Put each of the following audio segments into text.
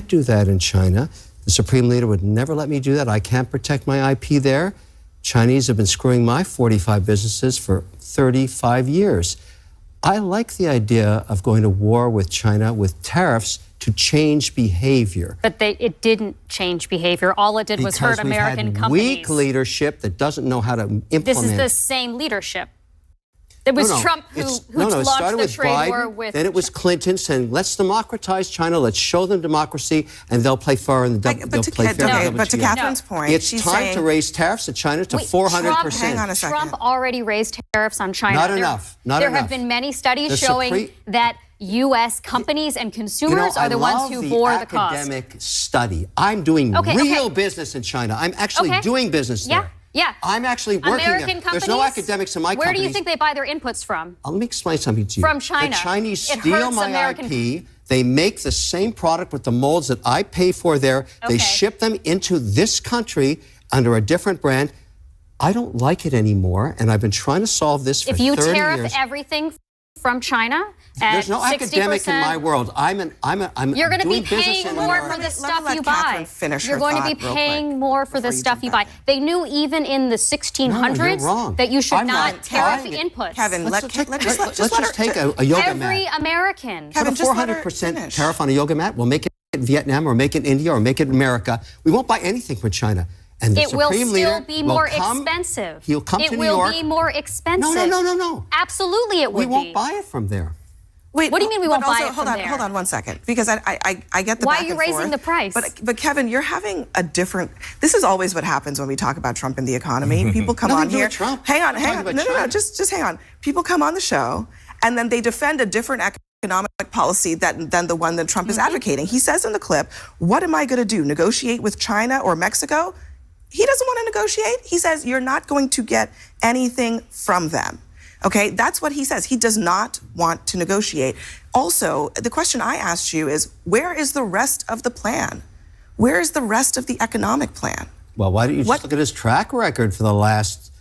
can't do that in China. The Supreme Leader would never let me do that. I can't protect my IP there. Chinese have been screwing my 45 businesses for 35 years. I like the idea of going to war with China with tariffs to change behavior. But it didn't change behavior. All it did was hurt American companies. Weak leadership that doesn't know how to implement. This is the same leadership. It was Trump who launched the trade war with... Then it was Clinton saying, let's democratize China, let's show them democracy, and they'll play fair and they'll play fair. But to Catherine's point, it's time to raise tariffs at China to 400%. Hang on a second. Trump already raised tariffs on China. Not enough. There have been many studies showing that U.S. companies and consumers are the ones who bore the cost. Academic study. I'm doing real business in China. I'm actually doing business there. Yeah. I'm actually working there. There's no academics in my company. Where do you think they buy their inputs from? Let me explain something to you. From China. The Chinese steal my IP. They make the same product with the molds that I pay for there. They ship them into this country under a different brand. I don't like it anymore, and I've been trying to solve this for 30 years. If you tariff everything from China at There's no 60%, academic in my world. You're going to be paying more for the stuff you buy. You're going to be paying more for the stuff you buy. They knew even in the 1600s that you should not tariff inputs. Kevin, let's just take a yoga mat. Every American. Kevin, just 400% tariff on a yoga mat. We'll make it in Vietnam or make it in India or make it in America. We won't buy anything from China. And the Supreme Leader be more expensive. He'll come to New York. It will be more expensive. No. Absolutely it would be. We won't buy it from there. Wait, what do you mean we won't buy it from there? Hold on one second, because I get the Why back are you and raising forth, the price? But Kevin, you're having a different. This is always what happens when we talk about Trump and the economy. People come on here. Trump. Hang on. No. Just hang on. People come on the show and then they defend a different economic policy than the one that Trump is advocating. He says in the clip, "What am I going to do? Negotiate with China or Mexico?" He doesn't want to negotiate. He says you're not going to get anything from them. Okay, that's what he says. He does not want to negotiate. Also, the question I asked you is, where is the rest of the plan? Where is the rest of the economic plan? Well, why don't you just look at his track record for the last,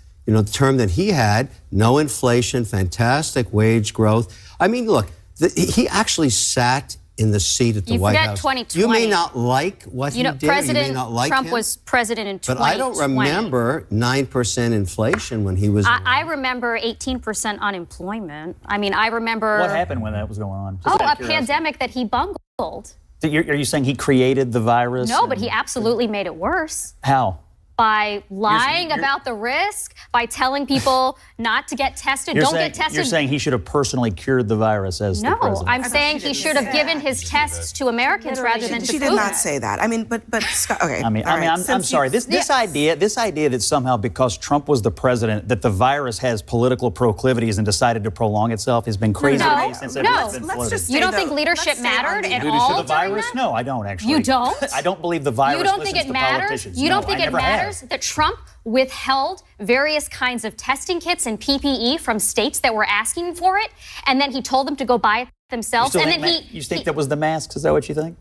term that he had? No inflation, fantastic wage growth. I mean, look, he actually sat in the seat at the White House. 2020. You may not like what he did. President you may not like Trump him, was president in 2020. But I don't remember 9% inflation when he was. I remember 18% unemployment. I mean, I remember. What happened when that was going on? A pandemic that he bungled. Are you saying he created the virus? No, but he absolutely made it worse. How? By lying about the risk, by telling people not to get tested, don't get tested. You're saying he should have personally cured the virus as the president? No, I'm saying he should have given his tests to Americans rather than to She did not say that. I mean, but Scott, okay. I'm sorry. This idea that somehow because Trump was the president that the virus has political proclivities and decided to prolong itself has been crazy to me since it's been floated. You don't think leadership mattered at all? The virus? No, I don't actually. You don't? I don't believe the virus. You don't think it matters? You don't think it matters that Trump withheld various kinds of testing kits and PPE from states that were asking for it, and then he told them to go buy it themselves, and then you think that was the masks? Is that what you think?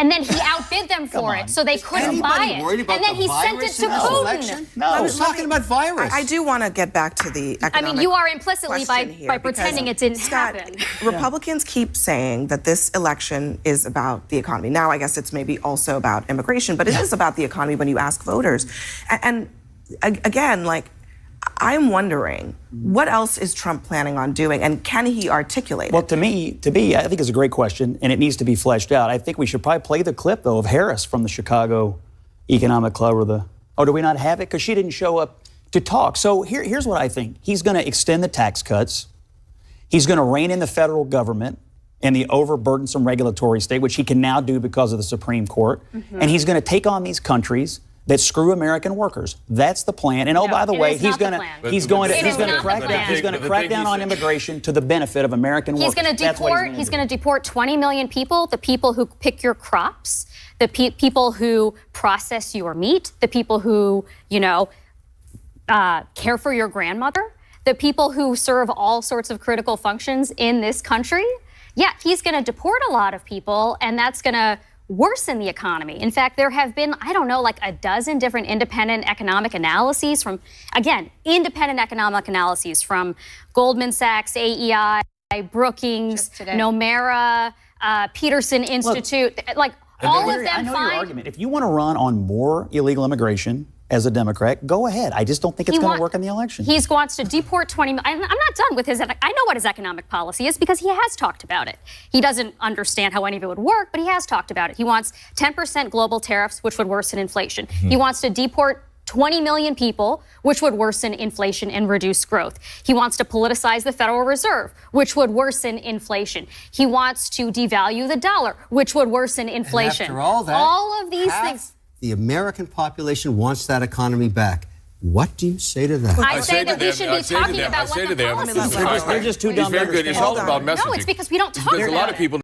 And then he outbid them for it, so they couldn't buy it. And then he sent it to Putin. No, I was talking about virus. I do want to get back to the economic. I mean, you are implicitly by pretending it didn't happen. Republicans keep saying that this election is about the economy. Now, I guess it's maybe also about immigration, but it is about the economy when you ask voters. And again, I'm wondering, what else is Trump planning on doing, and can he articulate it? Well, to me, I think it's a great question, and it needs to be fleshed out. I think we should probably play the clip, though, of Harris from the Chicago Economic Club or do we not have it? Because she didn't show up to talk. So here's what I think. He's going to extend the tax cuts. He's going to rein in the federal government and the overburdensome regulatory state, which he can now do because of the Supreme Court. And he's going to take on these countries that screw American workers. That's the plan. And by the way, he's going to crack down on immigration to the benefit of American workers. He's going to deport 20 million people, the people who pick your crops, the people who process your meat, the people who, care for your grandmother, the people who serve all sorts of critical functions in this country. Yeah, he's going to deport a lot of people, and that's going to worsen the economy. In fact, there have been, a dozen different independent economic analyses from Goldman Sachs, AEI, Brookings, Nomura, Peterson Institute. all of I them know your find argument. If you want to run on more illegal immigration as a Democrat, go ahead. I just don't think it's going to work in the election. He wants to deport 20 million. I'm not done with his. I know what his economic policy is because he has talked about it. He doesn't understand how any of it would work, but he has talked about it. He wants 10% global tariffs, which would worsen inflation. He wants to deport 20 million people, which would worsen inflation and reduce growth. He wants to politicize the Federal Reserve, which would worsen inflation. He wants to devalue the dollar, which would worsen inflation. And after all that, all of these half things. the American population wants that economy back. What do you say to that? I say that we should be talking about what the policies are. They're just too dumb to He's very good. It's all understand. about messaging. No, it's because we don't talk There's a about lot of it. people